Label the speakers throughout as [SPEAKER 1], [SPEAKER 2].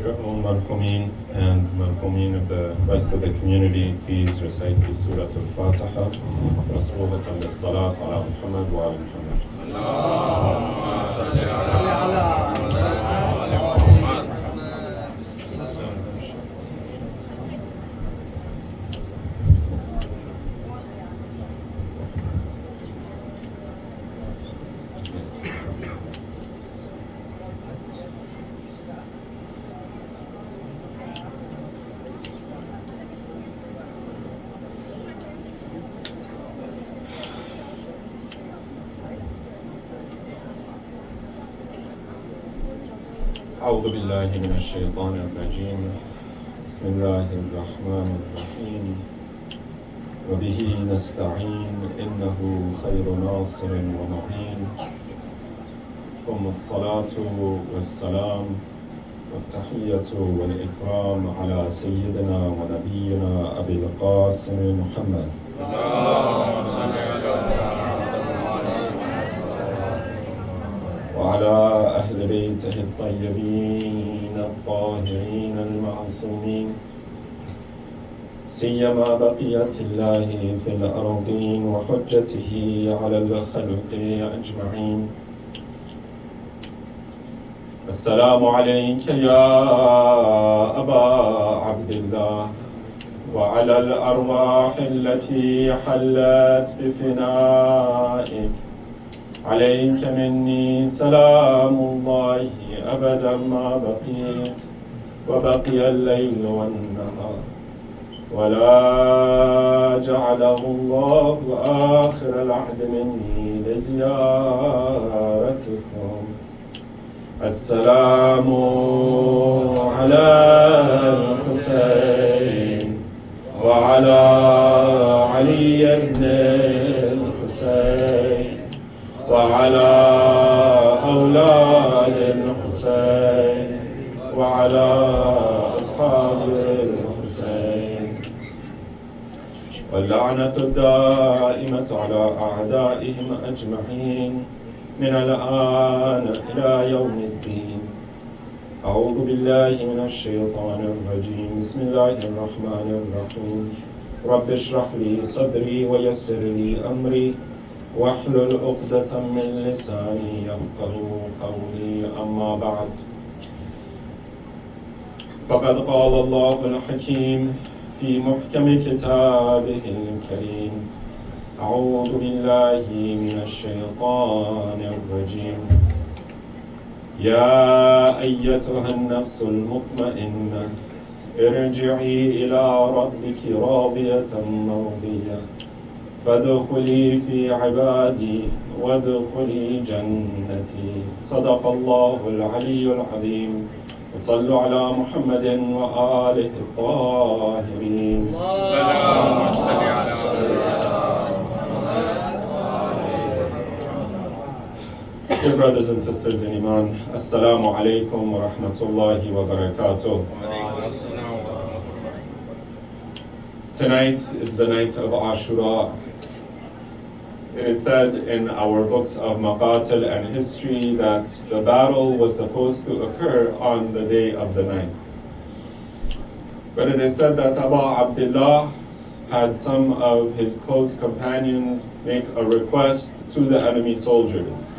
[SPEAKER 1] your own marhumin and marhumin of the rest of the community, please recite the Surah Al-Fatiha. Rasulullahi lis-salat ala Muhammad wa ala Muhammad. أعوذ بالله من الشيطان الرجيم بسم الله الرحمن الرحيم وبه نستعين إنه خير ناصر ومعين ثم الصلاة والسلام والتحية والإكرام على سيدنا ونبينا أبي القاسم محمد وعلى أهل بيته الطيبين الطاهرين المعصومين سيما بقية الله في الأرضين وحجته على الخلق أجمعين. السلام عليك يا أبا عبد الله وعلى الأرواح التي حلت بفنائك. عليك مني سلام الله أبدا ما بقيت وبقي الليل والنهار ولا جعله الله آخر العهد مني لزيارتكم. السلام على الحسين وعلى علي بن الحسين وعلى أولاد الحسين وعلى أصحاب الحسين واللعنة الدائمة على أعدائهم أجمعين من الآن إلى يوم الدين. أعوذ بالله من الشيطان الرجيم بسم الله الرحمن الرحيم رب اشرح لي صدري ويسر لي أمري واحلل عقدة من لساني يفقهوا قولي. أما بعد فقد قال الله الحكيم في محكم كتابه الكريم أعوذ بالله من الشيطان الرجيم يا أيتها النفس المطمئنة ارجعي إلى ربك راضية مرضية فادخلي في عبادي وادخلي جنتي. صدق الله العلي العظيم. وصلوا على محمد وآله الطاهرين. اللهم صل على Dear brothers and sisters in Iman, Assalamu alaikum wa rahmatullahi wa barakatuh. Tonight is the night of Ashura. It is said in our books of Maqatil and history that the battle was supposed to occur on the day of the night. But it is said that Abu Abdullah had some of his close companions make a request to the enemy soldiers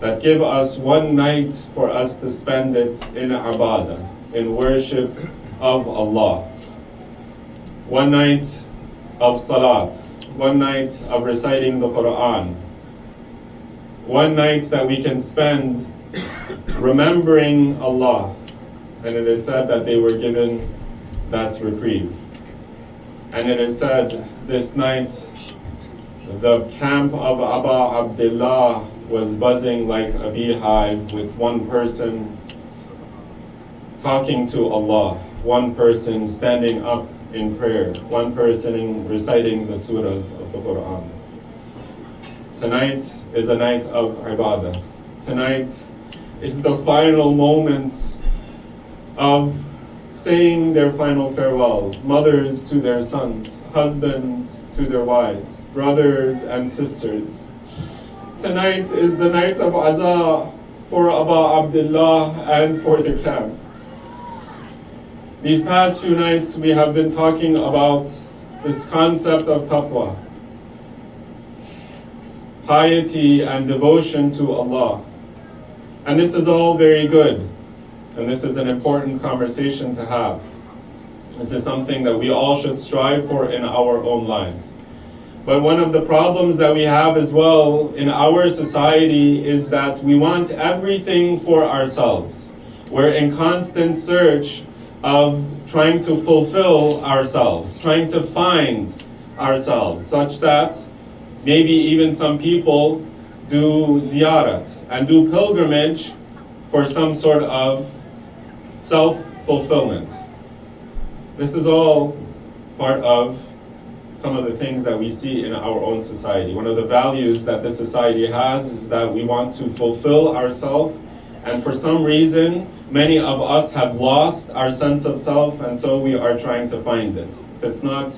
[SPEAKER 1] that give us one night for us to spend it in ibadah, in worship of Allah. One night of salat, one night of reciting the Quran, one night that we can spend remembering Allah. And it is said that they were given that reprieve. And it is said this night the camp of Abu Abdullah was buzzing like a beehive with one person talking to Allah, one person standing up in prayer, one person reciting the surahs of the Quran. Tonight is a night of ibadah. Tonight is the final moments of saying their final farewells. Mothers to their sons, husbands to their wives, brothers and sisters. Tonight is the night of Aza for Abu Abdullah and for the camp. These past few nights we have been talking about this concept of taqwa, piety and devotion to Allah. And this is all very good, and this is an important conversation to have. This is something that we all should strive for in our own lives. But one of the problems that we have as well in our society is that we want everything for ourselves. We're in constant search of trying to fulfill ourselves, trying to find ourselves, such that maybe even some people do ziyarat and do pilgrimage for some sort of self-fulfillment. This is all part of some of the things that we see in our own society. One of the values that this society has is that we want to fulfill ourselves, and for some reason, many of us have lost our sense of self, and so we are trying to find it. If it's not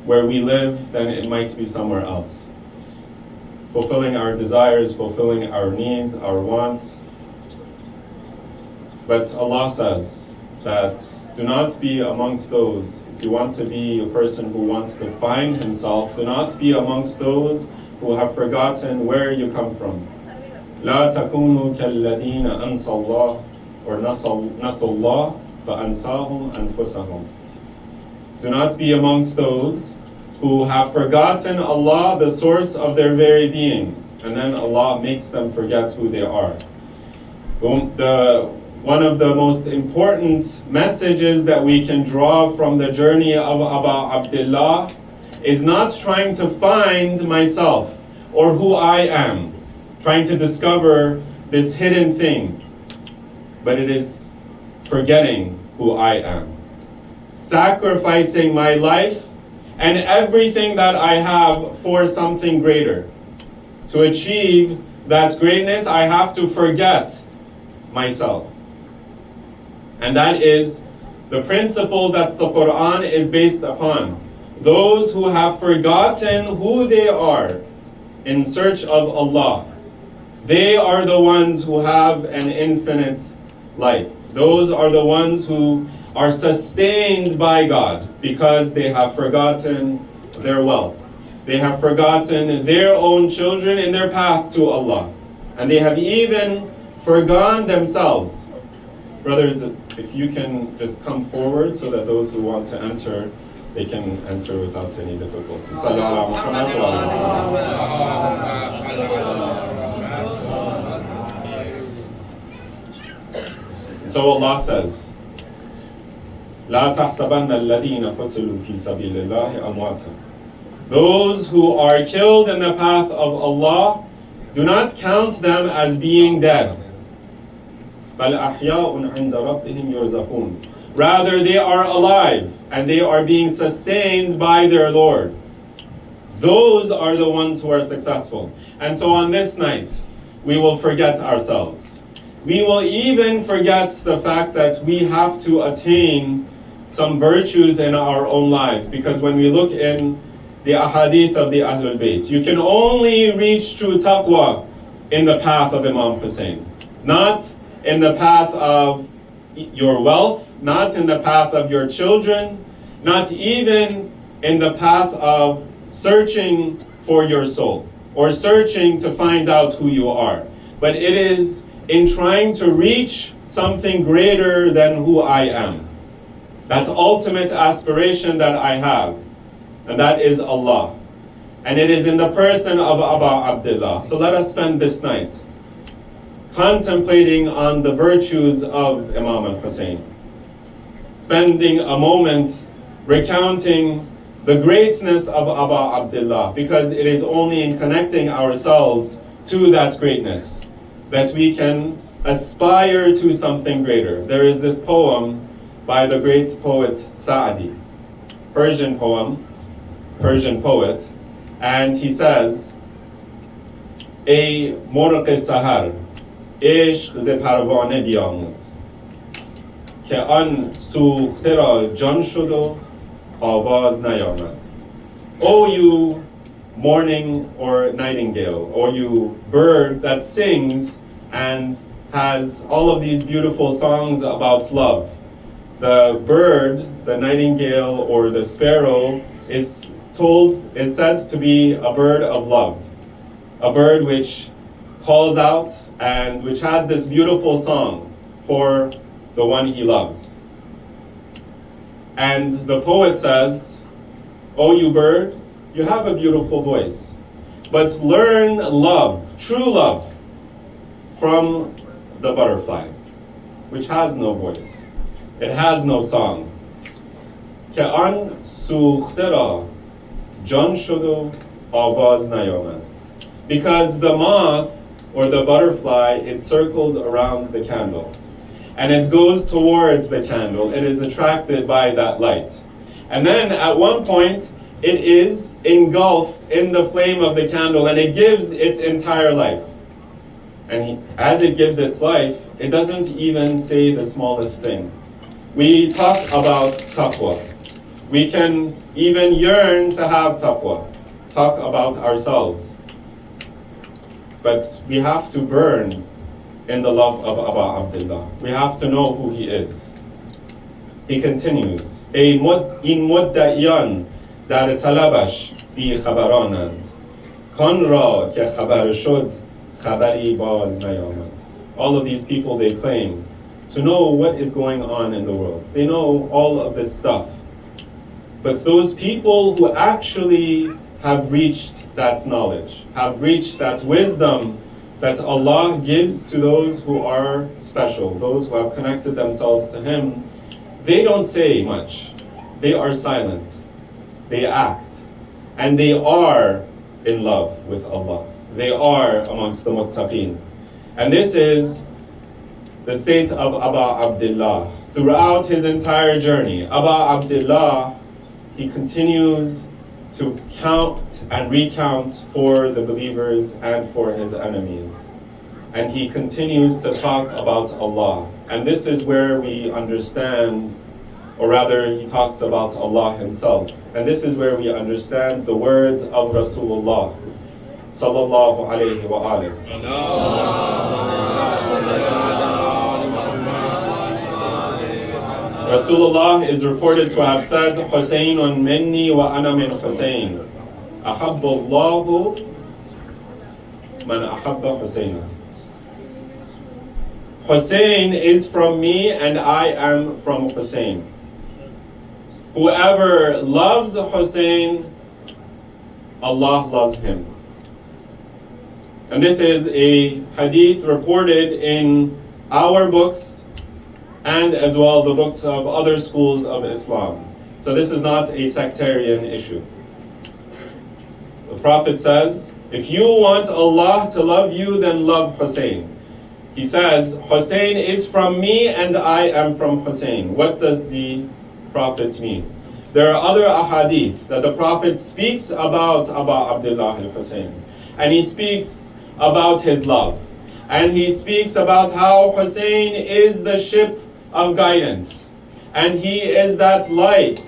[SPEAKER 1] where we live, then it might be somewhere else. Fulfilling our desires, fulfilling our needs, our wants. But Allah says that do not be amongst those, if you want to be a person who wants to find himself, do not be amongst those who have forgotten where you come from. لا تكونوا كالذين أنسوا الله or نسوا الله فأنساهم أنفسهم. Do not be amongst those who have forgotten Allah, the source of their very being, and then Allah makes them forget who they are. One of the most important messages that we can draw from the journey of Aba Abdullah is not trying to find myself or who I am, trying to discover this hidden thing, but it is forgetting who I am. Sacrificing my life and everything that I have for something greater. To achieve that greatness, I have to forget myself. And that is the principle that the Quran is based upon. Those who have forgotten who they are in search of Allah, they are the ones who have an infinite life. Those are the ones who are sustained by God because they have forgotten their wealth. They have forgotten their own children in their path to Allah. And they have even forgone themselves. Brothers, if you can just come forward so that those who want to enter, they can enter without any difficulty. So Allah says, لا تحسبن الذين قتلوا في سبيل الله أمواتا. Those who are killed in the path of Allah, do not count them as being dead. بل أحياء عند ربهم يرزقون. Rather, they are alive and they are being sustained by their Lord. Those are the ones who are successful. And so on this night, we will forget ourselves. We will even forget the fact that we have to attain some virtues in our own lives. Because when we look in the ahadith of the Ahlul Bayt, you can only reach true taqwa in the path of Imam Hussein. Not in the path of your wealth, not in the path of your children, not even in the path of searching for your soul or searching to find out who you are. But it is in trying to reach something greater than who I am. That ultimate aspiration that I have, and that is Allah. And it is in the person of Aba Abdullah. So let us spend this night contemplating on the virtues of Imam al-Hussein. Spending a moment recounting the greatness of Aba Abdullah, because it is only in connecting ourselves to that greatness that we can aspire to something greater. There is this poem by the great poet Sa'di, Persian poet, and he says, ای مرغ سحر عشق ز پروانه بیاموز که آن سوخته را جان شد و آواز نیامد. O you morning or nightingale, or you bird that sings and has all of these beautiful songs about love, the bird, the nightingale or the sparrow, is said to be a bird of love, a bird which calls out and which has this beautiful song for the one he loves. And the poet says, "Oh, you bird, you have a beautiful voice, but learn love, true love, from the butterfly, which has no voice. It has no song. که آن سوخته را جان شد و آواز نیامد." Because the moth or the butterfly, it circles around the candle and it goes towards the candle. It is attracted by that light. And then at one point, it is engulfed in the flame of the candle and it gives its entire life. And as it gives its life, it doesn't even say the smallest thing. We talk about taqwa. We can even yearn to have taqwa, talk about ourselves. But we have to burn in the love of Aba Abdullah. We have to know who he is. He continues, این مدعیان در طلبش بی خبرانند کان را که خبر شد خبری باز نیامد. All of these people, they claim to know what is going on in the world. They know all of this stuff. But those people who actually have reached that knowledge, have reached that wisdom that Allah gives to those who are special, those who have connected themselves to Him, they don't say much. They are silent. They act. And they are in love with Allah. They are amongst the muttaqeen. And this is the state of Aba Abdullah. Throughout his entire journey, Aba Abdullah, he continues to count and recount for the believers and for his enemies. And he continues to talk about Allah. And this is where we understand, or rather he talks about Allah himself. And this is where we understand the words of Rasulullah sallallahu alayhi wa Rasulullah is reported to have said, "Husaynun minni wa ana min Husayn. Ahabba Allahu man ahabba Husayna." Hussein is from me and I am from Hussein. Whoever loves Hussein, Allah loves him. And this is a hadith reported in our books and as well the books of other schools of Islam. So this is not a sectarian issue. The Prophet says, if you want Allah to love you, then love Hussein. He says, Hussein is from me and I am from Hussein. What does the Prophet mean? There are other ahadith that the Prophet speaks about Aba Abdullah al-Hussein. And he speaks about his love. And he speaks about how Hussein is the ship of guidance. And he is that light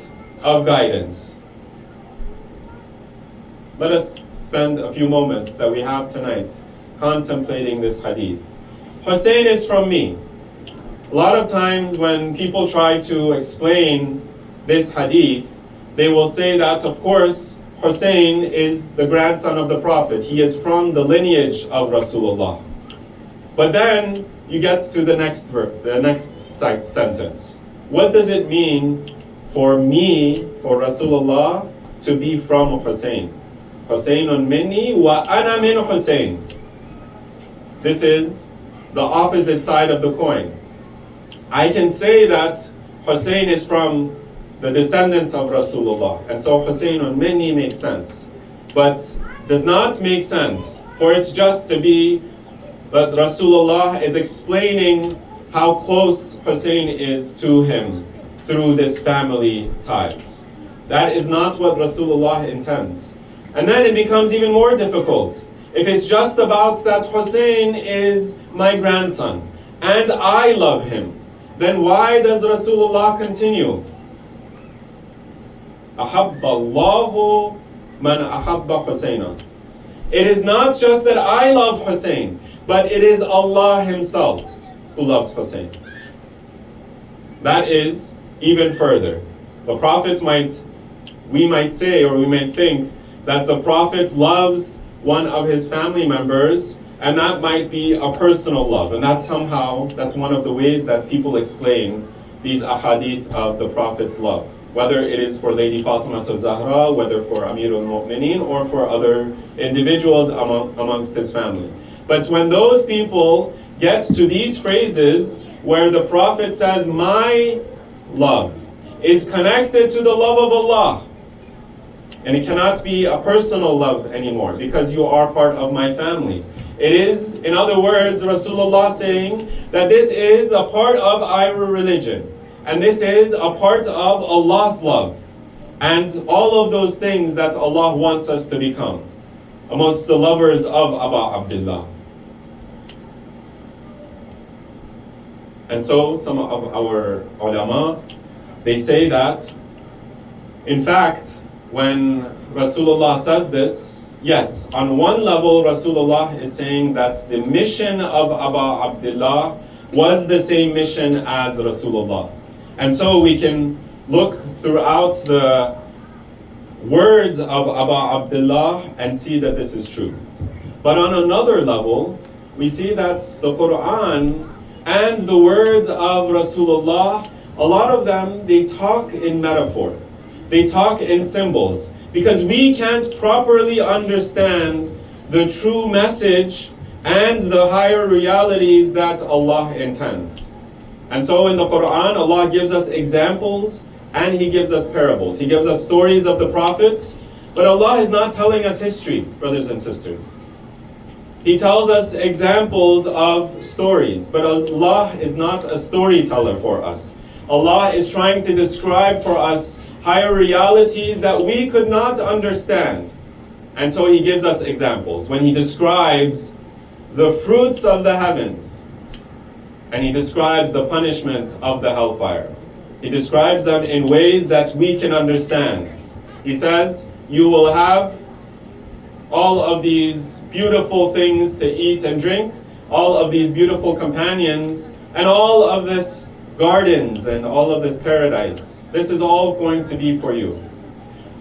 [SPEAKER 1] of guidance. Let us spend a few moments that we have tonight contemplating this hadith. Hussein is from me. A lot of times when people try to explain this hadith, they will say that, of course, Hussein is the grandson of the Prophet. He is from the lineage of Rasulullah. But then you get to the next verse, the next sentence. What does it mean for me, for Rasulullah, to be from Hussein? Husaynun minni wa ana min Hussein. This is the opposite side of the coin. I can say that Hussein is from the descendants of Rasulullah, and so Husaynun minni makes sense. But does not make sense for it just to be that Rasulullah is explaining how close Hussein is to him through this family ties. That is not what Rasulullah intends. And then it becomes even more difficult. If it's just about that Hussein is my grandson and I love him, then why does Rasulullah continue? Ahabba Allahu man ahabba Husayna. It is not just that I love Hussein, but it is Allah himself who loves Hussein. That is even further. The Prophet we might say, or we might think, that the Prophet loves one of his family members, and that might be a personal love. And that's one of the ways that people explain these ahadith of the Prophet's love. Whether it is for Lady Fatima Al-Zahra, whether for Amir al-Mu'mineen, or for other individuals amongst his family. But when those people get to these phrases where the Prophet says, my love is connected to the love of Allah, and it cannot be a personal love anymore because you are part of my family. It is, in other words, Rasulullah saying that this is a part of our religion. And this is a part of Allah's love. And all of those things that Allah wants us to become amongst the lovers of Aba Abdullah. And so some of our ulama, they say that, in fact, when Rasulullah says this, yes, on one level, Rasulullah is saying that the mission of Aba Abdullah was the same mission as Rasulullah. And so we can look throughout the words of Aba Abdullah and see that this is true. But on another level, we see that the Quran and the words of Rasulullah, a lot of them, they talk in metaphor. They talk in symbols. Because we can't properly understand the true message and the higher realities that Allah intends. And so in the Quran, Allah gives us examples and He gives us parables. He gives us stories of the prophets, but Allah is not telling us history, brothers and sisters. He tells us examples of stories, but Allah is not a storyteller for us. Allah is trying to describe for us higher realities that we could not understand. And so He gives us examples. When He describes the fruits of the heavens, and He describes the punishment of the hellfire, He describes them in ways that we can understand. He says, you will have all of these beautiful things to eat and drink, all of these beautiful companions, and all of this gardens and all of this paradise. This is all going to be for you.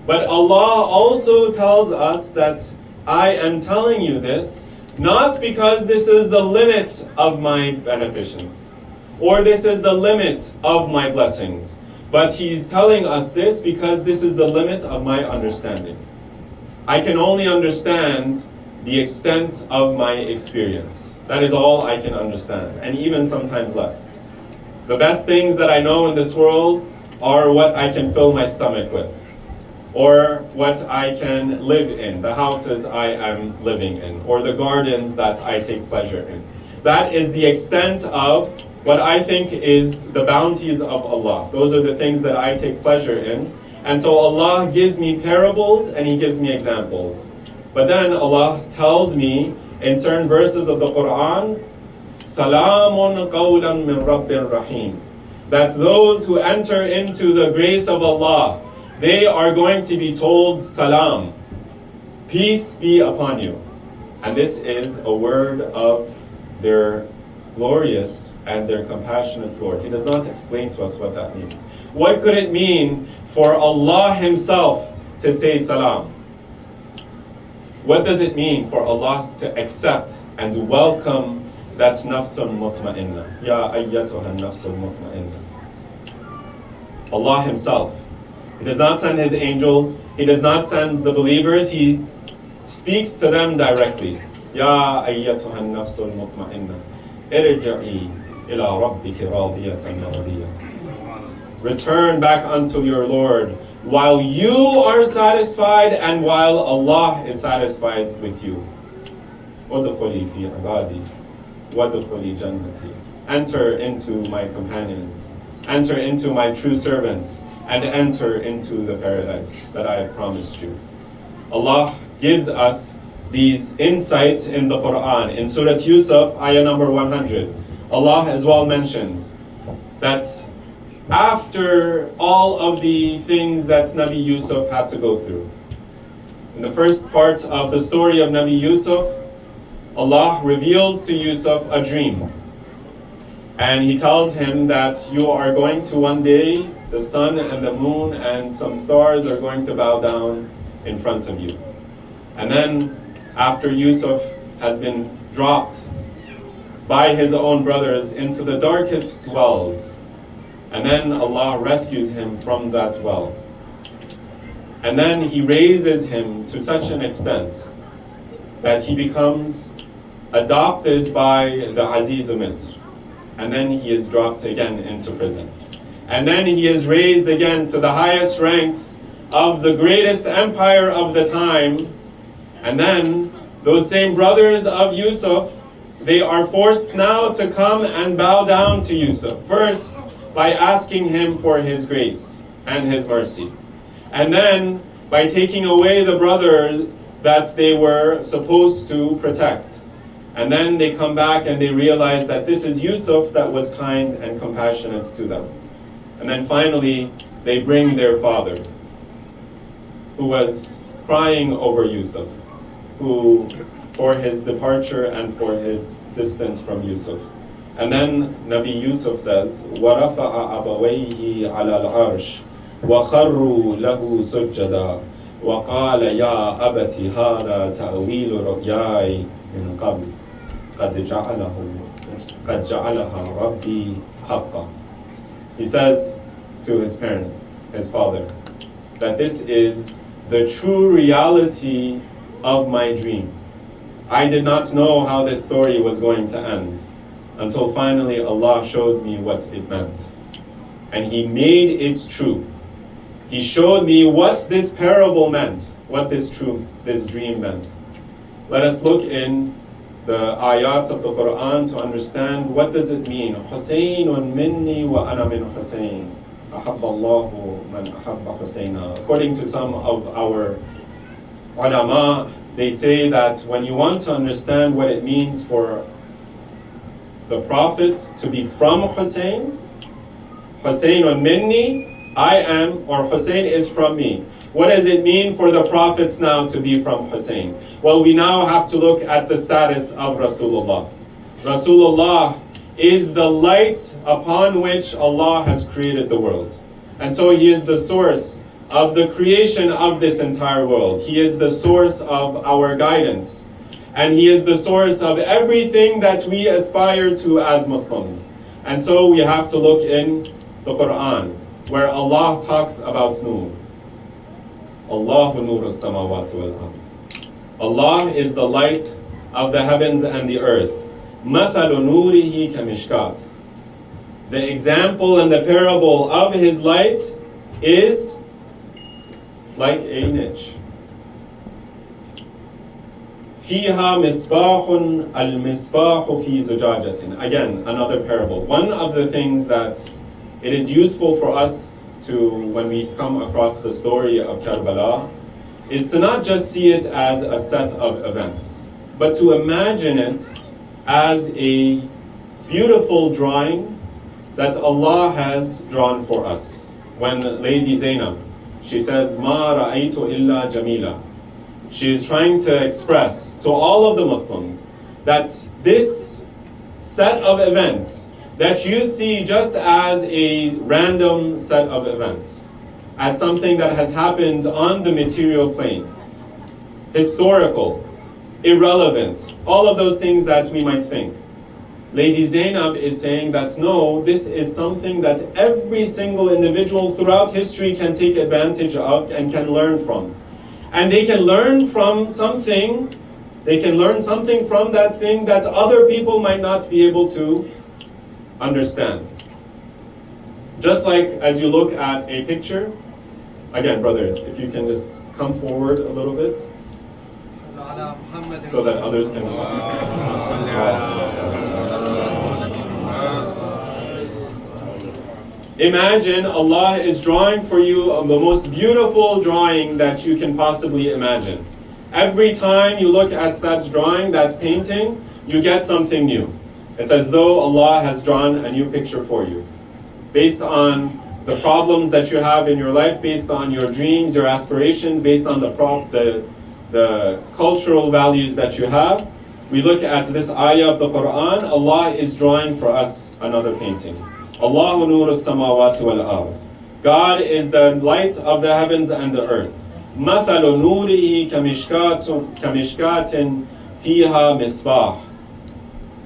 [SPEAKER 1] But Allah also tells us that I am telling you this not because this is the limit of my beneficence, or this is the limit of my blessings, but He's telling us this because this is the limit of my understanding. I can only understand the extent of my experience. That is all I can understand, and even sometimes less. The best things that I know in this world are what I can fill my stomach with, or what I can live in, the houses I am living in, or the gardens that I take pleasure in. That is the extent of what I think is the bounties of Allah. Those are the things that I take pleasure in. And so Allah gives me parables and He gives me examples. But then Allah tells me in certain verses of the Quran, Salamun qawlan min Rabbir Rahim, that those who enter into the grace of Allah, they are going to be told salam, peace be upon you. And this is a word of their glorious and their compassionate Lord. He does not explain to us what that means. What could it mean for Allah Himself to say salam? What does it mean for Allah to accept and welcome that nafsul mutma'inna? Ya ayyatuha nafsul mutma'inna. Allah Himself. He does not send His angels. He does not send the believers. He speaks to them directly. Ya ayyatuha nafsul mutma'inna. Irja'i ila rabbiki radiyatan maradiyah. Return back unto your Lord while you are satisfied and while Allah is satisfied with you. Udkhuli fi ibadi wadkhuli jannati. Enter into my companions. Enter into my true servants. And enter into the paradise that I have promised you. Allah gives us these insights in the Quran. In Surah Yusuf, ayah number 100, Allah as well mentions that after all of the things that Nabi Yusuf had to go through, in the first part of the story of Nabi Yusuf, Allah reveals to Yusuf a dream. And he tells him that you are going to one day, the sun and the moon and some stars are going to bow down in front of you. And then after Yusuf has been dropped by his own brothers into the darkest wells, and then Allah rescues him from that well. And then he raises him to such an extent that he becomes adopted by the Aziz Misr. And then he is dropped again into prison. And then he is raised again to the highest ranks of the greatest empire of the time. And then those same brothers of Yusuf, they are forced now to come and bow down to Yusuf. First, by asking him for his grace and his mercy. And then by taking away the brothers that they were supposed to protect. And then they come back and they realize that this is Yusuf that was kind and compassionate to them. And then finally, they bring their father, who was crying over Yusuf, who for his departure and for his distance from Yusuf. And then Nabi Yusuf says, وَرَفَعَ أَبَوَيْهِ عَلَى الْعَرْشِ وَخَرُّوا لَهُ سُجَّدًا وَقَالَ يَا أَبَتِ هَذَا تَأْوِيلُ رُؤْيَاي مِنْ قَبْلِ قَدْ جَعَلَهَا رَبِّي حَقًّا. He says to his parent, his father, that this is the true reality of my dream. I did not know how this story was going to end until finally Allah shows me what it meant. And He made it true. He showed me what this parable meant, what this dream meant. Let us look in the ayat of the Quran to understand what does it mean. Husaynun minni wa ana min Husayn. Ahabballahu man ahabba Husayna. According to some of our ulama, they say that when you want to understand what it means for the prophets to be from Husayn, Husaynun minni, I am, or Husayn is from me. What does it mean for the prophets now to be from Husayn? Well, we now have to look at the status of Rasulullah. Rasulullah is the light upon which Allah has created the world. And so he is the source of the creation of this entire world. He is the source of our guidance. And he is the source of everything that we aspire to as Muslims. And so we have to look in the Quran, where Allah talks about Nur. Allahu nuru samawati wal ard. Allah is the light of the heavens and the earth. Mathalu nurihi kamishkat. The example and the parable of his light is like a niche. فيها مصباح المصباح في زجاجة. Again, another parable. One of the things that it is useful for us to, when we come across the story of Karbala, is to not just see it as a set of events, but to imagine it as a beautiful drawing that Allah has drawn for us. When Lady Zainab, she says, "Ma ra'aytu illa jamila." She is trying to express to all of the Muslims that this set of events that you see just as a random set of events, as something that has happened on the material plane, historical, irrelevant, all of those things that we might think. Lady Zainab is saying that no, this is something that every single individual throughout history can take advantage of and can learn from. And they can learn from something, from that thing that other people might not be able to understand. Just like as you look at a picture, again, brothers, if you can just come forward a little bit so that others can. Imagine Allah is drawing for you the most beautiful drawing that you can possibly imagine. Every time you look at that drawing, that painting, you get something new. It's as though Allah has drawn a new picture for you. Based on the problems that you have in your life, based on your dreams, your aspirations, based on the cultural values that you have, we look at this ayah of the Quran, Allah is drawing for us another painting. Allahu nur as-samawati wal ard. God is the light of the heavens and the earth. مثل نوره كمشكاة فيها مصباح.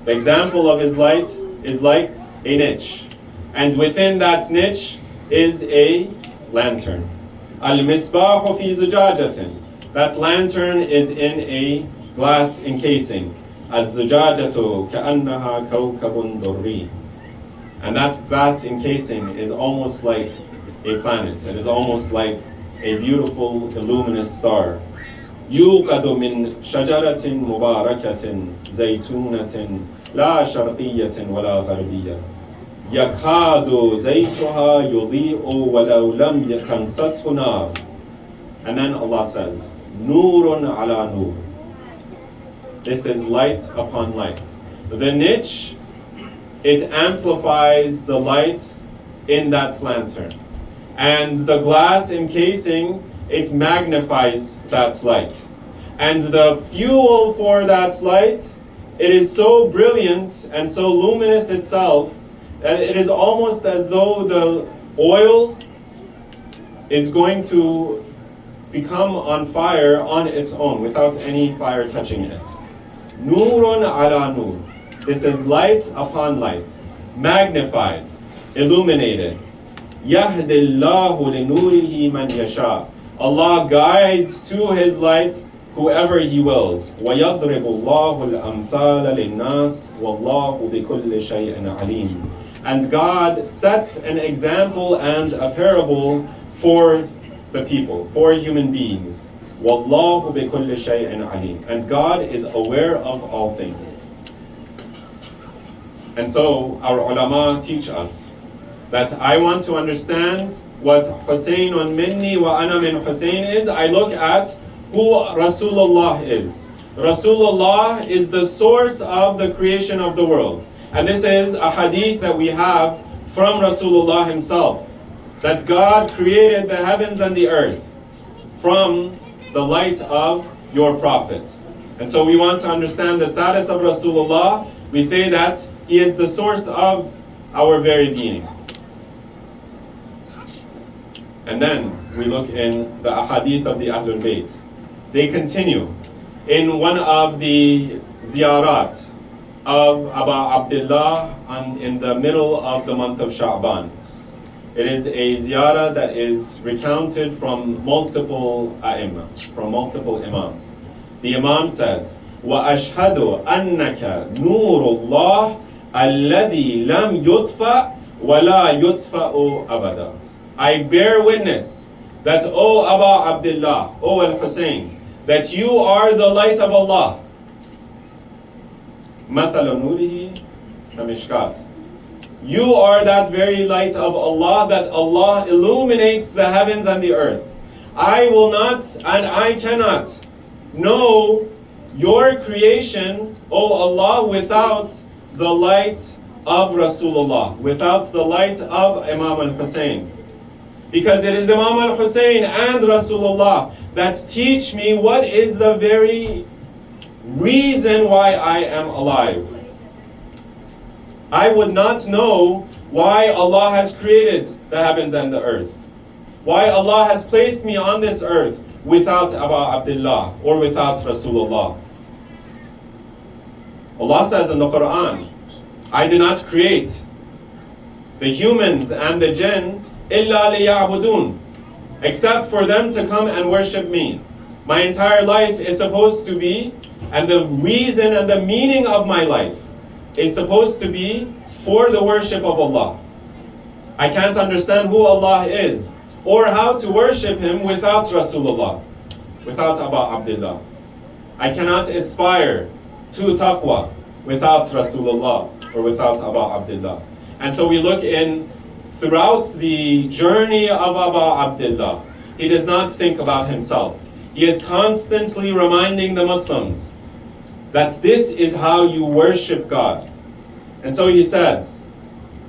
[SPEAKER 1] The example of his light is like a niche, and within that niche is a lantern. Al-misbah fi zujajatin. That lantern is in a glass encasing. Az-zujajatu ka'annaha kawkabun durri. And that glass encasing is almost like a planet. It is almost like a beautiful, luminous star. يوقد من شجرة مباركة زيتونة لا شرقية ولا غربية يكاد زيتها يضيء ولو لم تمسسه نار. And then Allah says, نور على نور. This is light upon light. The niche, it amplifies the light in that lantern. And the glass encasing, it magnifies that light. And the fuel for that light, it is so brilliant and so luminous itself, that it is almost as though the oil is going to become on fire on its own without any fire touching it. Nurun ala nur. This is light upon light, magnified, illuminated. يَهْدِ اللَّهُ لِنُورِهِ مَنْ يَشَاءُ. Allah guides to His light whoever He wills. وَيَضْرِبُ اللَّهُ الْأَمْثَالَ لِلنَّاسِ وَاللَّهُ بِكُلِّ شَيْءٍ عَلِيمٌ. And God sets an example and a parable for the people, for human beings. وَاللَّهُ بِكُلِّ شَيْءٍ عَلِيمٌ. And God is aware of all things. And so our ulama teach us that I want to understand what Husaynun minni wa ana min Husayn is. I look at who Rasulullah is. Rasulullah is the source of the creation of the world. And this is a hadith that we have from Rasulullah himself, that God created the heavens and the earth from the light of your prophet. And so we want to understand the status of Rasulullah. We say that he is the source of our very being. And then we look in the ahadith of the Ahlul Bayt. They continue in one of the ziyarat of Abu Abdullah in the middle of the month of Sha'ban. It is a ziyarah that is recounted from multiple from multiple imams. The imam says, وَأَشْهَدُ أَنَّكَ نُورُ اللَّهِ الَّذِي لَمْ يُطْفَأْ وَلَا يُطْفَأُ أَبَدًا. I bear witness that, O Abu Abdullah, O Al-Husayn, that you are the light of Allah. مَثَلُ نُورِهِ كَمِشْكَاتٍ. You are that very light of Allah, that Allah illuminates the heavens and the earth. I will not and I cannot know your creation, O Allah, without the light of Rasulullah, without the light of Imam al-Husayn. Because it is Imam al-Husayn and Rasulullah that teach me what is the very reason why I am alive. I would not know why Allah has created the heavens and the earth, why Allah has placed me on this earth without Abu Abdullah or without Rasulullah. Allah says in the Quran, I did not create the humans and the jinn illa liya'budun, except for them to come and worship me. My entire life is supposed to be, and the reason and the meaning of my life is supposed to be for the worship of Allah. I can't understand who Allah is or how to worship Him without Rasulullah, without Abu Abdullah. I cannot aspire to Taqwa without Rasulullah or without Abu Abdullah. And so we look in throughout the journey of Abu Abdullah, he does not think about himself. He is constantly reminding the Muslims that this is how you worship God. And so he says,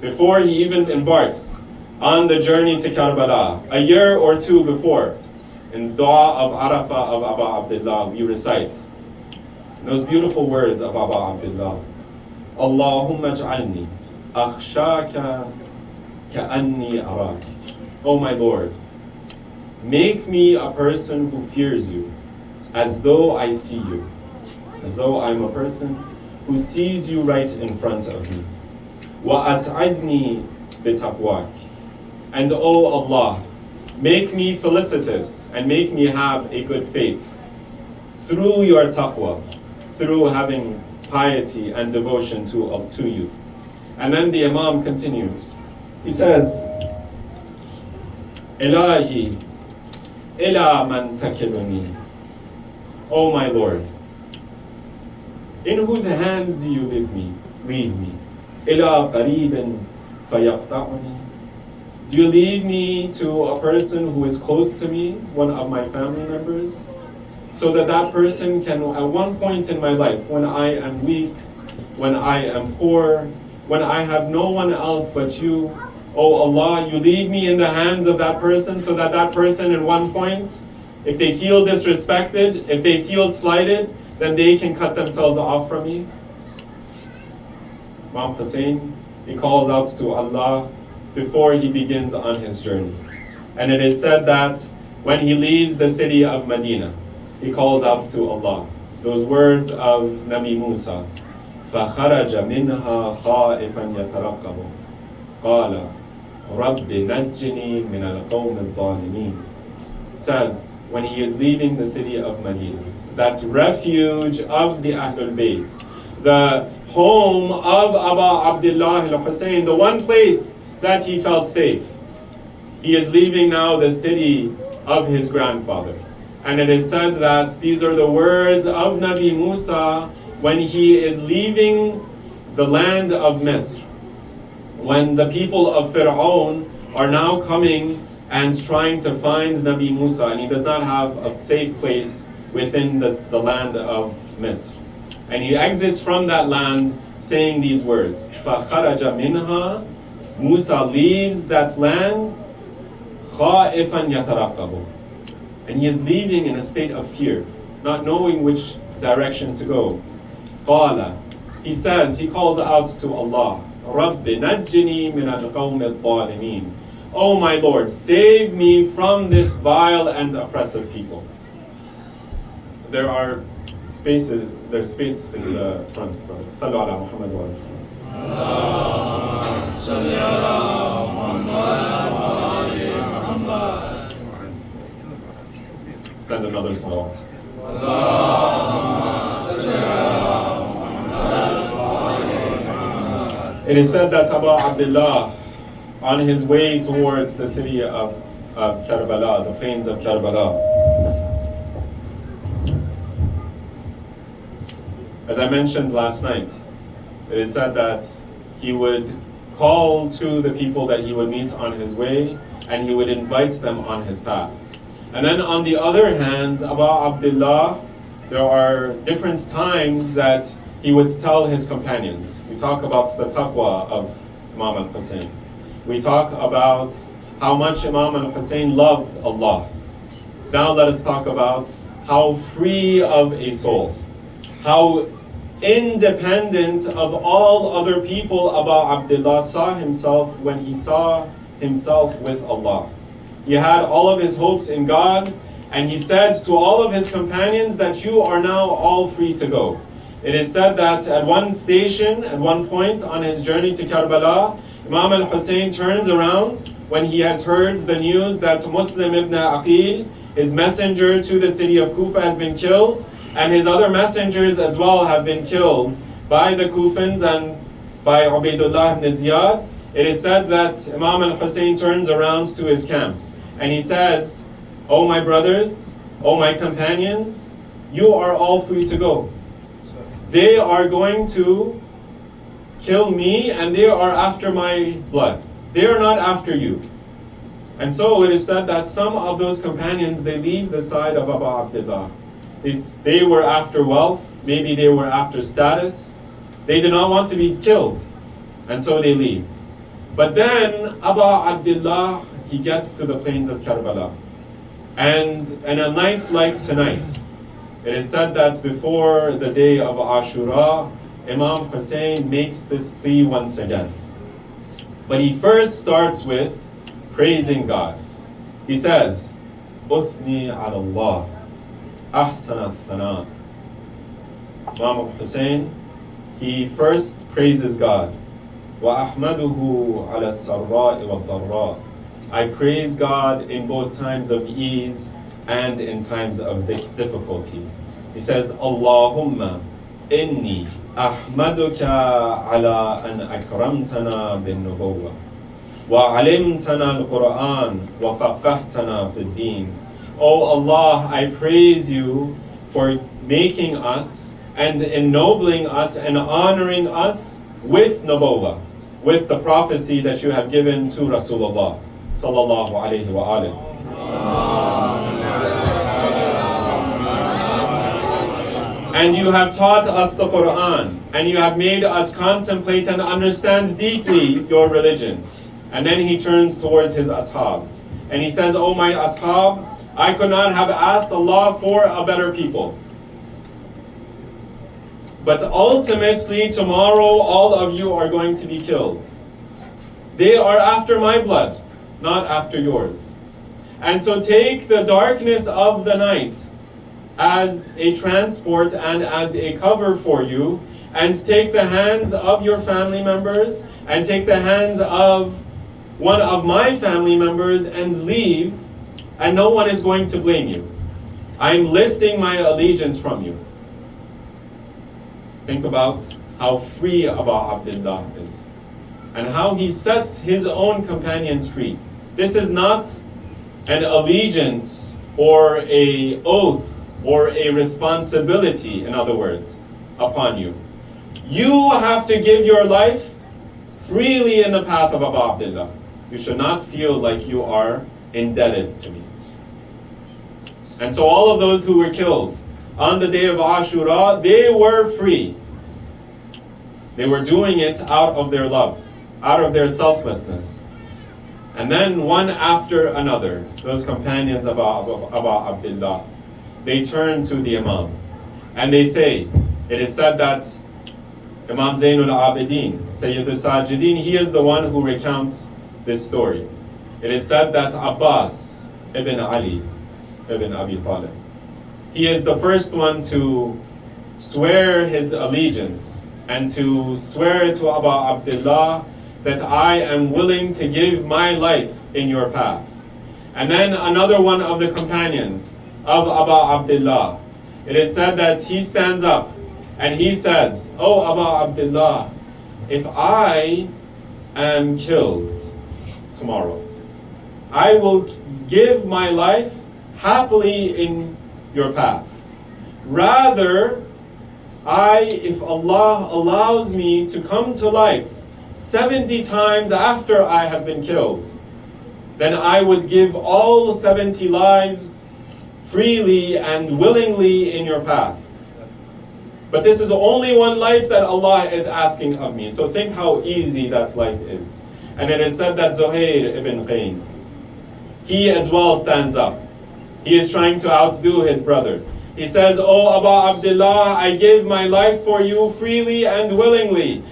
[SPEAKER 1] before he even embarks on the journey to Karbala, a year or two before, in Dua of Arafah of Abu Abdullah, we recite those beautiful words of Abu Abdullah. Allahumma ij'alni أخشاك كأني أراك. Oh my Lord, make me a person who fears you, as though I see you, as though I'm a person who sees you right in front of me. وأسعدني بتقواك. And oh Allah, make me felicitous and make me have a good fate through your taqwa, through having piety and devotion to you. And then the Imam continues. He says, Ilahi, ila man takiluni. Oh my Lord, in whose hands do you leave me? Leave me. Ila qaribin fayaqta'uni. Do you lead me to a person who is close to me, one of my family members, so that that person can, at one point in my life, when I am weak, when I am poor, when I have no one else but you, oh Allah, you leave me in the hands of that person so that that person at one point, if they feel disrespected, if they feel slighted, then they can cut themselves off from me. Imam Hussein, he calls out to Allah before he begins on his journey. And it is said that when he leaves the city of Medina, he calls out to Allah. Those words of Nabi Musa, فَخَرَجَ مِنْهَا خَائِفًا يَتَرَقَّبُ قَالَ رَبِّ نَجِّنِي مِنَ الْقَوْمِ الظَّالِمِينَ, says when he is leaving the city of Medina, that refuge of the Ahlul Bayt, the home of Aba Abdullah al-Hussein, the one place that he felt safe. He is leaving now the city of his grandfather. And it is said that these are the words of Nabi Musa when he is leaving the land of Misr. When the people of Fir'aun are now coming and trying to find Nabi Musa, and he does not have a safe place within the land of Misr. And he exits from that land saying these words, فَخَرَجَ مِنْهَا, Musa leaves that land, خَائِفًا يَتَرَقَّبُ, and he is leaving in a state of fear, not knowing which direction to go. قَالَ, he says, he calls out to Allah, رَبِّ نَجِّنِي مِنَ الْقَوْمِ الظَّالِمِينَ. Oh my Lord, save me from this vile and oppressive people. There's space in the front. Sallu ala Muhammad wa send another salawat. It is said that Abu Abdullah, on his way towards the city of Karbala, the plains of Karbala, as I mentioned last night, it is said that he would call to the people that he would meet on his way, and he would invite them on his path. And then on the other hand, Abu Abdullah, there are different times that he would tell his companions. We talk about the taqwa of Imam al-Hussein. We talk about how much Imam al-Hussein loved Allah. Now let us talk about how free of a soul, how independent of all other people Abu Abdullah saw himself when he saw himself with Allah. He had all of his hopes in God, and he said to all of his companions that you are now all free to go. It is said that at one station, at one point on his journey to Karbala, Imam al-Hussein turns around when he has heard the news that Muslim ibn Aqil, his messenger to the city of Kufa, has been killed, and his other messengers as well have been killed by the Kufans and by Ubaidullah ibn Ziyad. It is said that Imam al-Hussein turns around to his camp and he says, "Oh my brothers, oh my companions, you are all free to go. They are going to kill me and they are after my blood. They are not after you." And so it is said that some of those companions, they leave the side of Abu Abdullah. They were after wealth, maybe they were after status. They did not want to be killed, and so they leave. But then Abu Abdullah, he gets to the plains of Karbala. And in a night like tonight, it is said that before the day of Ashura, Imam Hussein makes this plea once again. But he first starts with praising God. He says, أثني على الله أحسن الثناء. Imam Hussein, he first praises God. وأحمده على السراء والضراء. I praise God in both times of ease and in times of difficulty. He says, Allahumma inni ahmaduka ala an akramtana bin nubuwwah wa alimtana al-Quran wa faqahtana fi din. Oh Allah, I praise you for making us and ennobling us and honoring us with nubuwwah, with the prophecy that you have given to Rasulullah sallallahu alayhi wa alihi. And you have taught us the Quran, and you have made us contemplate and understand deeply your religion. And then he turns towards his ashab, and he says, "O my ashab, I could not have asked Allah for a better people. But ultimately, tomorrow, all of you are going to be killed. They are after my blood, not after yours. And so take the darkness of the night as a transport and as a cover for you, and take the hands of your family members and take the hands of one of my family members and leave, and no one is going to blame you. I'm lifting my allegiance from you." Think about how free Abu Abdullah is and how he sets his own companions free. This is not an allegiance or an oath or a responsibility, in other words, upon you. You have to give your life freely in the path of Abu Abdullah. You should not feel like you are indebted to me. And so all of those who were killed on the day of Ashura, they were free. They were doing it out of their love, out of their selflessness. And then one after another, those companions of Abu Abdullah, they turn to the Imam and they say, it is said that Imam Zainul Abidin, Sayyidul Sajidin, he is the one who recounts this story. It is said that Abbas ibn Ali ibn Abi Talib, he is the first one to swear his allegiance and to swear to Abu Abdullah that I am willing to give my life in your path. And then another one of the companions of Abu Abdullah, it is said that he stands up and he says, "Oh Abu Abdullah, if I am killed tomorrow, I will give my life happily in your path. Rather, if Allah allows me to come to life 70 times after I have been killed, then I would give all 70 lives freely and willingly in your path. But this is only one life that Allah is asking of me." So think how easy that life is. And it is said that Zuhair ibn Qayn, he as well stands up. He is trying to outdo his brother. He says, "Oh Abu Abdullah, I give my life for you freely and willingly.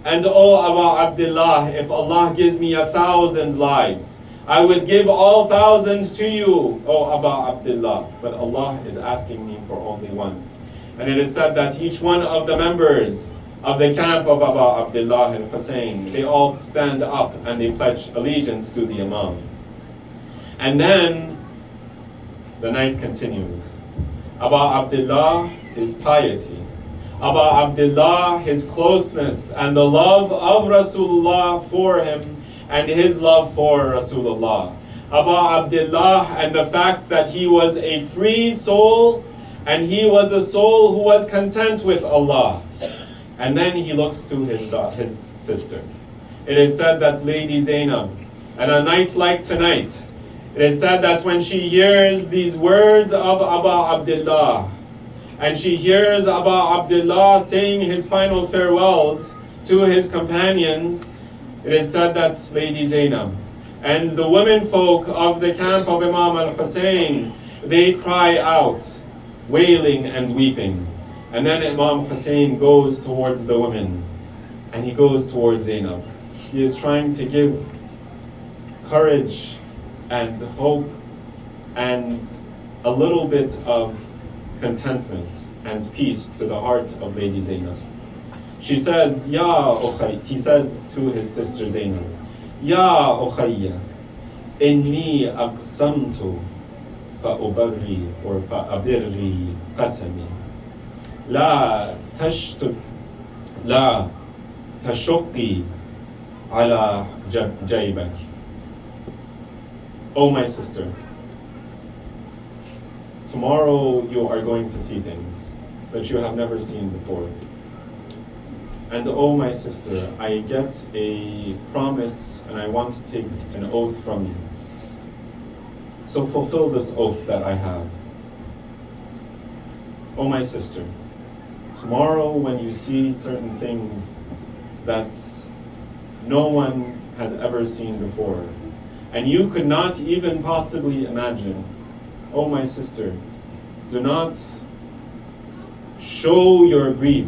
[SPEAKER 1] And oh Abu Abdullah, if Allah gives me 1,000 lives, I would give all 1,000 to you, oh Abu Abdullah. But Allah is asking me for only one." And it is said that each one of the members of the camp of Abu Abdullah and Hussein, they all stand up and they pledge allegiance to the Imam. And then the night continues. Abu Abdullah, his piety, Abu Abdullah, his closeness and the love of Rasulullah for him and his love for Rasulullah. Abu Abdullah and the fact that he was a free soul and he was a soul who was content with Allah. And then he looks to his sister. It is said that Lady Zainab, on a night like tonight, it is said that when she hears these words of Abu Abdullah, and she hears Abu Abdullah saying his final farewells to his companions, it is said that Lady Zainab and the women folk of the camp of Imam al-Hussein, they cry out, wailing and weeping. And then Imam Hussein goes towards the women, and he goes towards Zainab, he is trying to give courage and hope and a little bit of contentment and peace to the heart of Lady Zainab. She says, Ya Ukhay, he says to his sister Zainab, Ya Ukhayya, inni aqsamtu fa'ubarri or fa'abirri qasami. La tashukki ala jaybak. Oh my sister, tomorrow you are going to see things that you have never seen before. And oh my sister, I get a promise and I want to take an oath from you. So fulfill this oath that I have. Oh my sister, tomorrow when you see certain things that no one has ever seen before, and you could not even possibly imagine, oh my sister, do not show your grief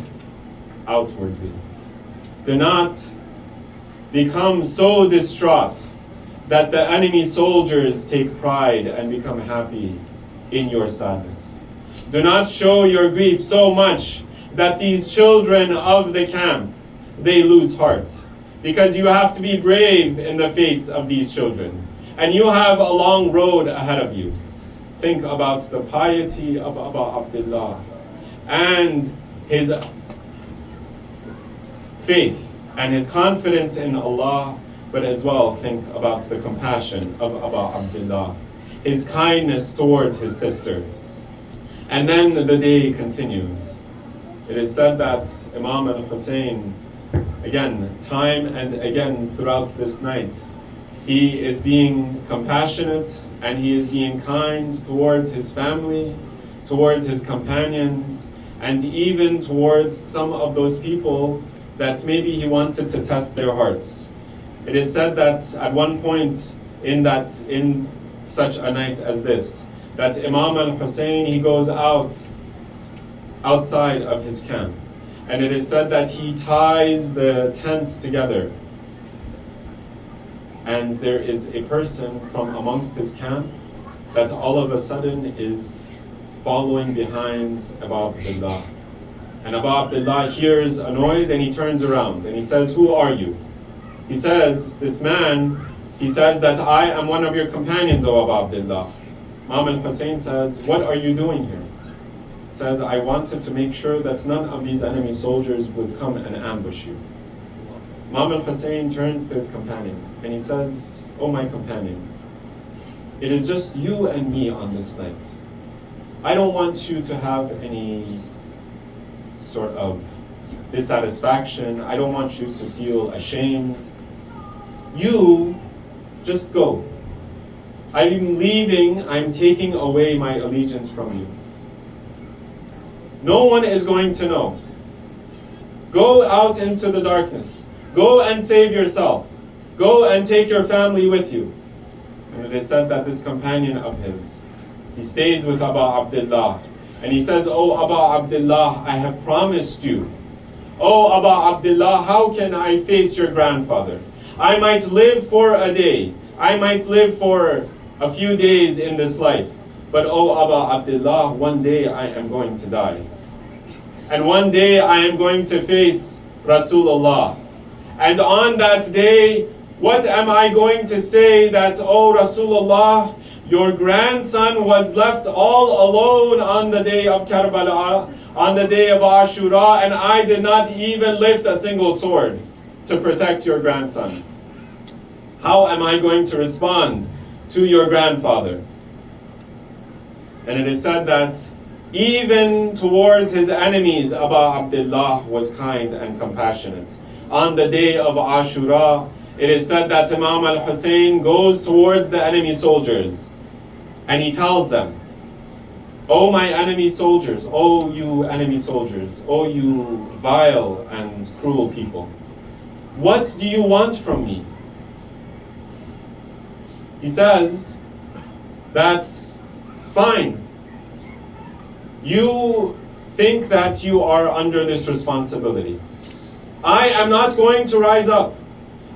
[SPEAKER 1] outwardly. Do not become so distraught that the enemy soldiers take pride and become happy in your sadness. Do not show your grief so much that these children of the camp, they lose heart. Because you have to be brave in the face of these children. And you have a long road ahead of you. Think about the piety of Abu Abdullah and his faith and his confidence in Allah, but as well think about the compassion of Abu Abdullah, his kindness towards his sister. And then the day continues. It is said that Imam al-Hussein, again, time and again throughout this night, he is being compassionate and he is being kind towards his family, towards his companions, and even towards some of those people that maybe he wanted to test their hearts. It is said that at one point in such a night as this, that Imam al-Hussein, he goes outside of his camp. And it is said that he ties the tents together. And there is a person from amongst his camp that all of a sudden is following behind Abu Abdullah. And Abu Abdullah hears a noise and he turns around and he says, who are you? He says, this man, he says that I am one of your companions, O Abu Abdullah. Imam al-Hussein says, what are you doing here? He says, I wanted to make sure that none of these enemy soldiers would come and ambush you. Imam al-Hussein turns to his companion and he says, oh my companion, it is just you and me on this night. I don't want you to have any sort of dissatisfaction. I don't want you to feel ashamed. You just go. I'm leaving, I'm taking away my allegiance from you. No one is going to know. Go out into the darkness. Go and save yourself. Go and take your family with you. And it is said that this companion of his, he stays with Abu Abdullah. And he says, oh Abu Abdullah, I have promised you. Oh Abu Abdullah, how can I face your grandfather? I might live for a day. I might live for a few days in this life. But oh Abu Abdullah, one day I am going to die. And one day I am going to face Rasulullah. And on that day, what am I going to say that, oh Rasulullah, your grandson was left all alone on the day of Karbala, on the day of Ashura, and I did not even lift a single sword to protect your grandson. How am I going to respond to your grandfather? And it is said that even towards his enemies, Abu Abdullah was kind and compassionate. On the day of Ashura, it is said that Imam al-Hussein goes towards the enemy soldiers and he tells them, "O my enemy soldiers, O you enemy soldiers, O you vile and cruel people, what do you want from me?" He says, "That's fine. You think that you are under this responsibility. I am not going to rise up.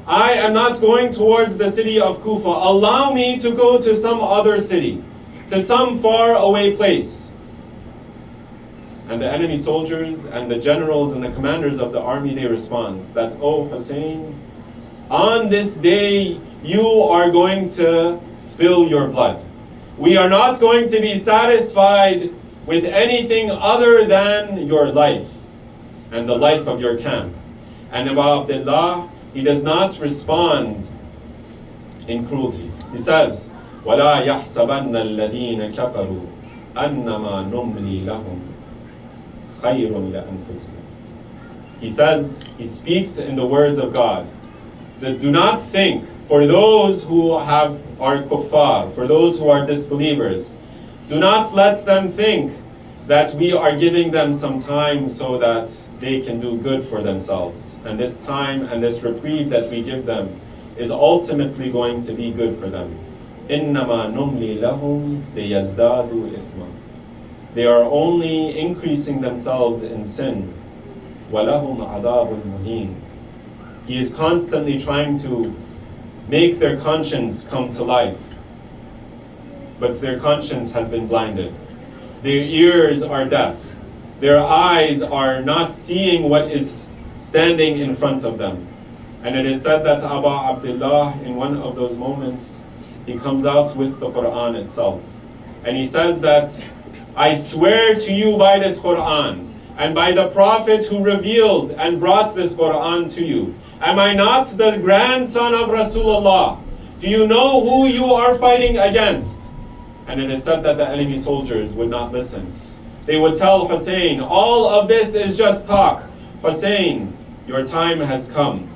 [SPEAKER 1] I am not going towards the city of Kufa. Allow me to go to some other city, to some far away place. And the enemy soldiers and the generals and the commanders of the army, they respond that, oh Hussein, on this day you are going to spill your blood. We are not going to be satisfied with anything other than your life and the life of your camp. And Abu Abdullah, he does not respond in cruelty. He says, وَلَا يَحْسَبَنَّ الَّذِينَ كَفَرُوا أَنَّمَا نُمْلِي لَهُمْ خَيْرٌ لَأَنفُسِهِمْ. He says, he speaks in the words of God, that do not think, for those who are kuffar, for those who are disbelievers, do not let them think that we are giving them some time so that they can do good for themselves. And this time and this reprieve that we give them is ultimately going to be good for them. إِنَّمَا نُمْلِي لَهُمْ لِيَزْدَادُوا إِثْمًا. They are only increasing themselves in sin. وَلَهُمْ عَذَابٌ مُهِينٌ. He is constantly trying to make their conscience come to life. But their conscience has been blinded. Their ears are deaf. Their eyes are not seeing what is standing in front of them. And it is said that Abu Abdullah, in one of those moments, he comes out with the Quran itself. And he says that, I swear to you by this Quran, and by the Prophet who revealed and brought this Quran to you, am I not the grandson of Rasulullah? Do you know who you are fighting against? And it is said that the enemy soldiers would not listen. They would tell Hussein, all of this is just talk. Hussein, your time has come.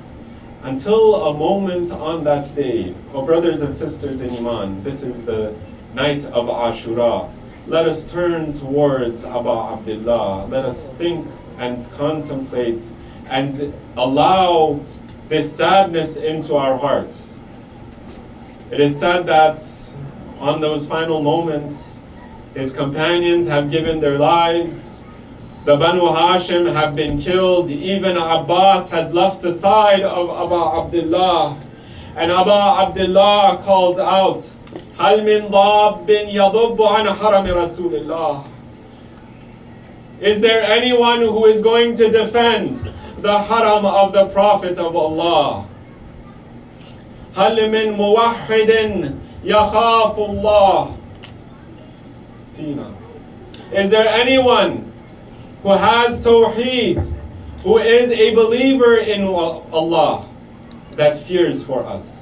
[SPEAKER 1] Until a moment on that day, oh brothers and sisters in Iman, this is the night of Ashura. Let us turn towards Abu Abdullah. Let us think and contemplate and allow this sadness into our hearts. It is said that on those final moments, his companions have given their lives. The Banu Hashim have been killed. Even Abbas has left the side of Abu Abdullah. And Abu Abdullah calls out, هَلْ مِنْ ضَابٍ يَضُبُّ عَنْ حَرَمِ رَسُولِ اللَّهِ. Is there anyone who is going to defend the haram of the Prophet of Allah? هَلْ مِنْ مُوَحِّدٍ يَخَافُ اللَّهِ فِينَا. Is there anyone who has tawheed, who is a believer in Allah, that fears for us?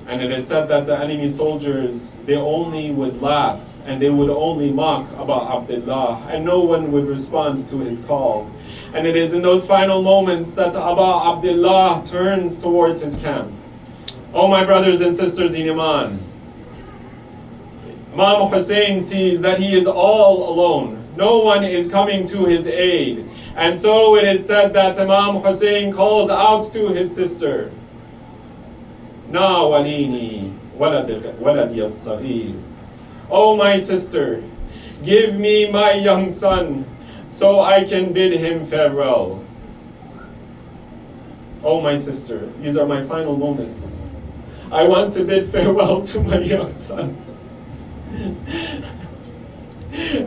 [SPEAKER 1] And it is said that the enemy soldiers, they only would laugh and they would only mock about Abdullah, and no one would respond to his call. And it is in those final moments that Abu Abdullah turns towards his camp. Oh my brothers and sisters in Iman, Imam Hussein sees that he is all alone. No one is coming to his aid. And so it is said that Imam Hussein calls out to his sister, Na walini waladi as-saghir. Oh my sister, give me my young son so I can bid him farewell. Oh my sister, these are my final moments. I want to bid farewell to my young son.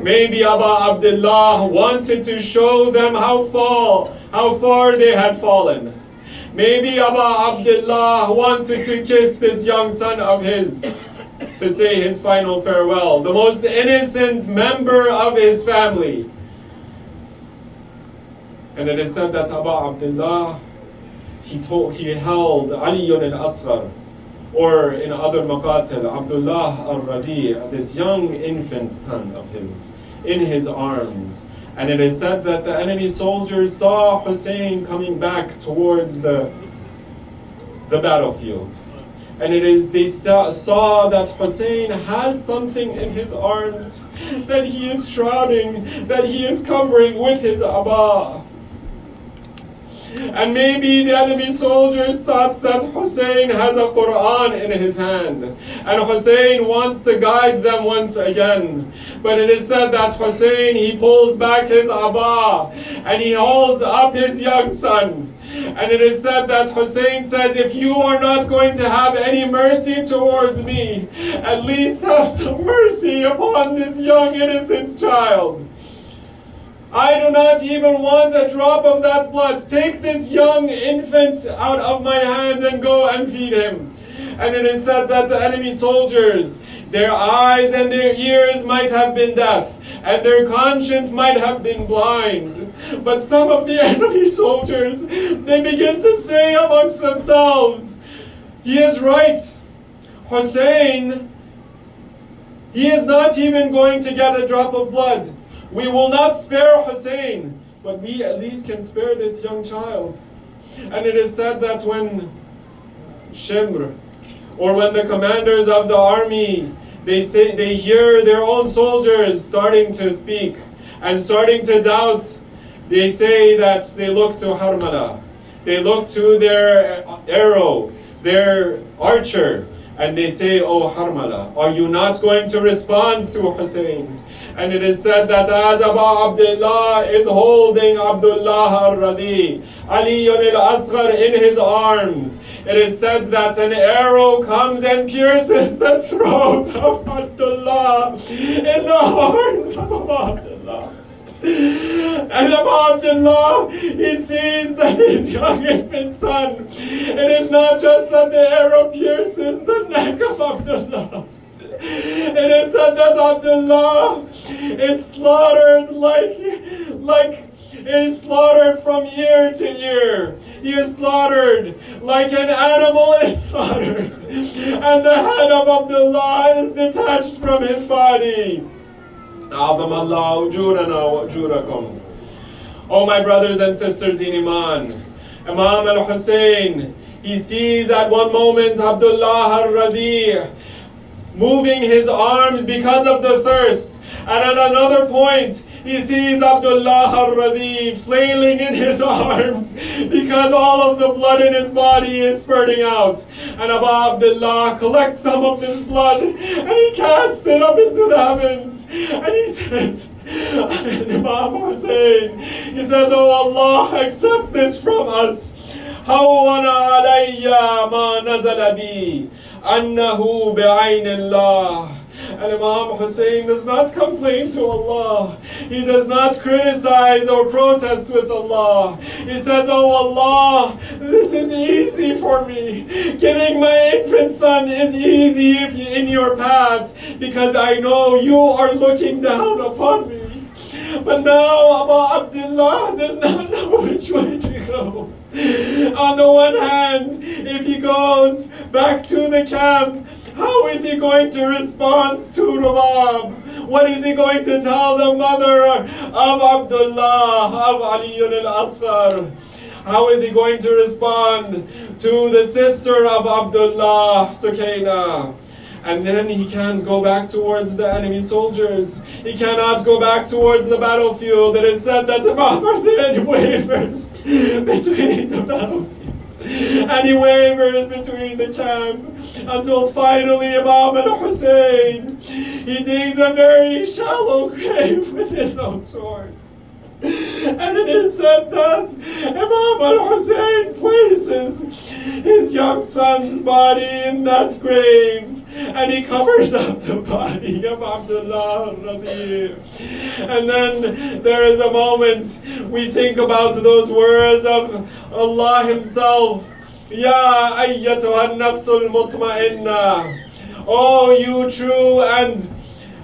[SPEAKER 1] Maybe Abu Abdullah wanted to show them how far they had fallen. Maybe Abu Abdullah wanted to kiss this young son of his to say his final farewell, the most innocent member of his family. And it is said that Abu Abdullah, he held Ali al-Asghar, or in other maqatil, Abdullah al-Radi, this young infant son of his, in his arms. And it is said that the enemy soldiers saw Hussein coming back towards the battlefield. And they saw that Hussein has something in his arms that he is shrouding, that he is covering with his abba. And maybe the enemy soldiers thought that Hussein has a Quran in his hand, and Hussein wants to guide them once again. But it is said that Hussein, he pulls back his abba, and he holds up his young son. And it is said that Hussein says, if you are not going to have any mercy towards me, at least have some mercy upon this young innocent child. I do not even want a drop of that blood. Take this young infant out of my hands and go and feed him. And it is said that the enemy soldiers, their eyes and their ears might have been deaf, and their conscience might have been blind. But some of the enemy soldiers, they begin to say amongst themselves, he is right. Hussein, he is not even going to get a drop of blood. We will not spare Hussein, but we at least can spare this young child. And it is said that when Shimr, or when the commanders of the army, they hear their own soldiers starting to speak and starting to doubt, they say that they look to Harmala, they look to their arrow, their archer, and they say, oh Harmala, are you not going to respond to Hussein? And it is said that as Abu Abdullah is holding Abdullah al-Radi, Ali al-Asghar in his arms, it is said that an arrow comes and pierces the throat of Abdullah in the horns of Abu Abdullah. And Abu Abdullah, he sees that his young infant son, it is not just that the arrow pierces the neck of Abdullah. It is said that Abdullah is slaughtered is slaughtered from ear to ear. He is slaughtered like an animal is slaughtered. And the head of Abdullah is detached from his body. Oh my brothers and sisters in Iman, Imam al-Hussein, he sees at one moment Abdullah al-Radi moving his arms because of the thirst. And at another point, he sees Abdullah al-Radi flailing in his arms because all of the blood in his body is spurting out. And Abu Abdullah collects some of this blood and he casts it up into the heavens. And he says, Imam Hussein, he says, oh Allah, accept this from us. هون علي ما نزل بي أنه بعين الله. And Imam Hussein does not complain to Allah. He does not criticize or protest with Allah. He says, oh Allah, this is easy for me. Giving my infant son is easy in your path because I know you are looking down upon me. But now Abu Abdullah does not know which way to go. On the one hand, if he goes back to the camp, how is he going to respond to Rubab? What is he going to tell the mother of Abdullah, of Ali al-Asghar? How is he going to respond to the sister of Abdullah, Sukaina? And then he can't go back towards the enemy soldiers. He cannot go back towards the battlefield. It is said that Imam Hussein wavers between the battlefield. And he wavers between the camp until finally Imam al-Hussein, he digs a very shallow grave with his own sword. And it is said that Imam al-Hussein places his young son's body in that grave and he covers up the body of Abdullah al-Rabi. And then there is a moment we think about those words of Allah Himself, Ya ayyatuha an-nafsul mutma'inna. Oh, you true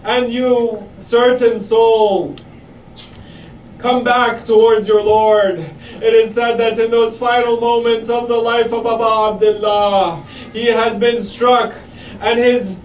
[SPEAKER 1] and you certain soul, come back towards your Lord. It is said that in those final moments of the life of Abu Abdullah, he has been struck and his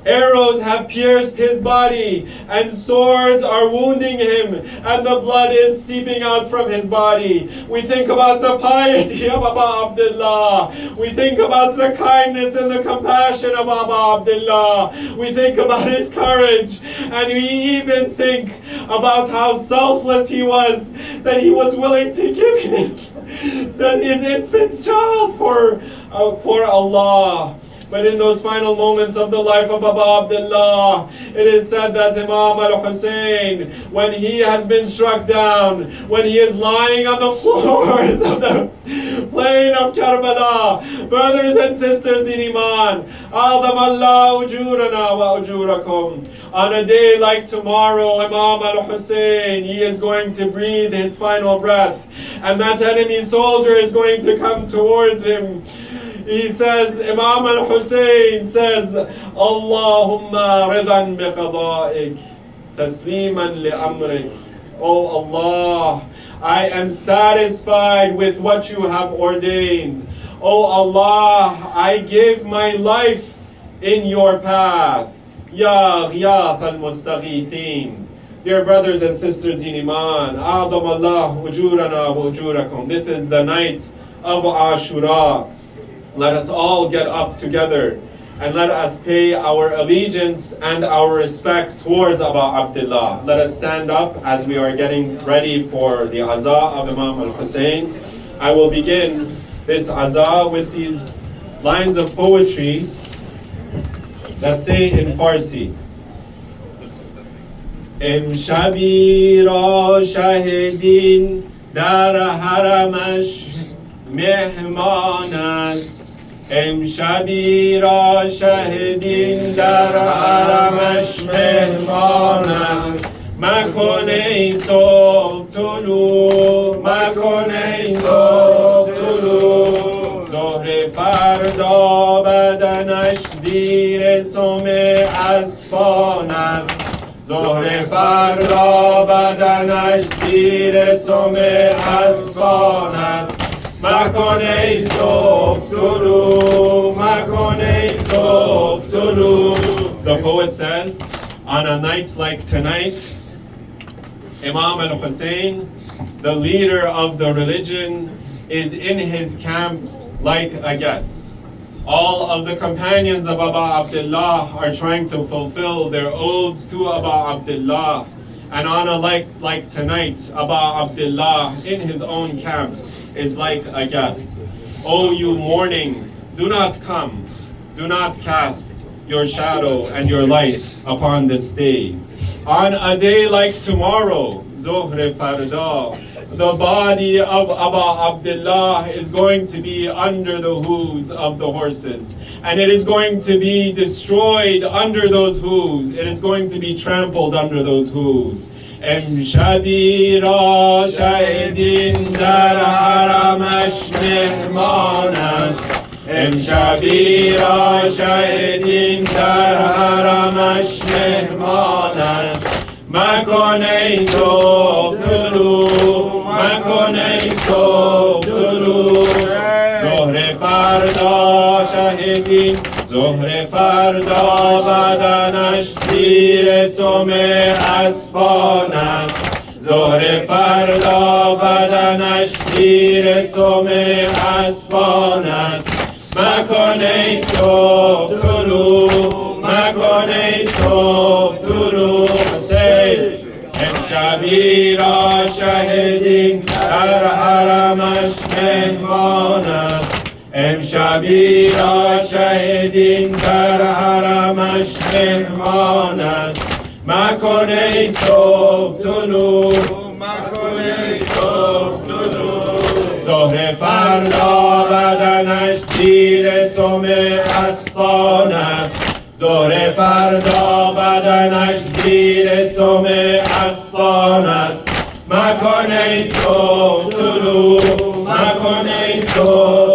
[SPEAKER 1] arrows have pierced his body and swords are wounding him and the blood is seeping out from his body. We think about the piety of Abu Abdullah. We think about the kindness and the compassion of Abu Abdullah. We think about his courage and we even think about how selfless he was, that he was willing to give his life his infant child for Allah. But in those final moments of the life of Abu Abdullah, it is said that Imam al-Hussein, when he has been struck down, when he is lying on the floors of the plain of Karbala, brothers and sisters in Iman, A'adham Allah ujurana wa ujurakum. On a day like tomorrow, Imam al-Hussein, he is going to breathe his final breath, and that enemy soldier is going to come towards him. He says, Imam al-Hussein says, Allahumma ridan biqada'ik, tasliman li'amrik. Oh Allah, I am satisfied with what you have ordained. Oh Allah, I give my life in your path. Ya ghiyath al-mustaghithin. Dear brothers and sisters in Iman, A'adham Allah ujurana wa ujurakum. This is the night of Ashura. Let us all get up together and let us pay our allegiance and our respect towards Abu Abdullah. Let us stand up as we are getting ready for the Aza of Imam al-Hussein. I will begin this Aza with these lines of poetry that say in Farsi. امشبی را شهدین در حرمش مهمان است امشبی را شهدین در حرمش مهمان است مکن ای صبح طلوع مکن ای صبح طلوع ظهر فردا بدنش زیر سم اسبان است ظهر فردا بدنش زیر سم اسبان است مکن ای صبح طلوع مکن ای صبح طلوع. The poet says, on a night like tonight, Imam al-Hussein, the leader of the religion, is in his camp like a guest. All of the companions of Abu Abdullah are trying to fulfill their oaths to Abu Abdullah. And on a night like tonight, Abu Abdullah in his own camp is like a guest. O you mourning, do not come, do not cast your shadow and your light upon this day. On a day like tomorrow, Zuhr Farda, the body of Abu Abdullah is going to be under the hooves of the horses, and it is going to be destroyed under those hooves. It is going to be trampled under those hooves. امشبی را شهدین در حرمش مهمان است امشبی را شهدین در حرمش مهمان است مکن ای صبح طلوع مکن ای صبح طلوع ظهر فردا شهدین ظهر فردا بدنش زیر سم اسبان است ظهر فردا بدنش زیر سم اسبان است مکن ای صبح طلوع مکن ای صبح طلوع امشبی را شهدین در حرمش مهمان است امشبی را شهدین در حرمش مهمان است مکن ای صبح طلوع مکن ای صبح طلوع ظهر فردا بدنش زیر سم اسبان است ظهر فردا بدنش زیر سم اسبان است مکن ای صبح طلوع مکن ای صبح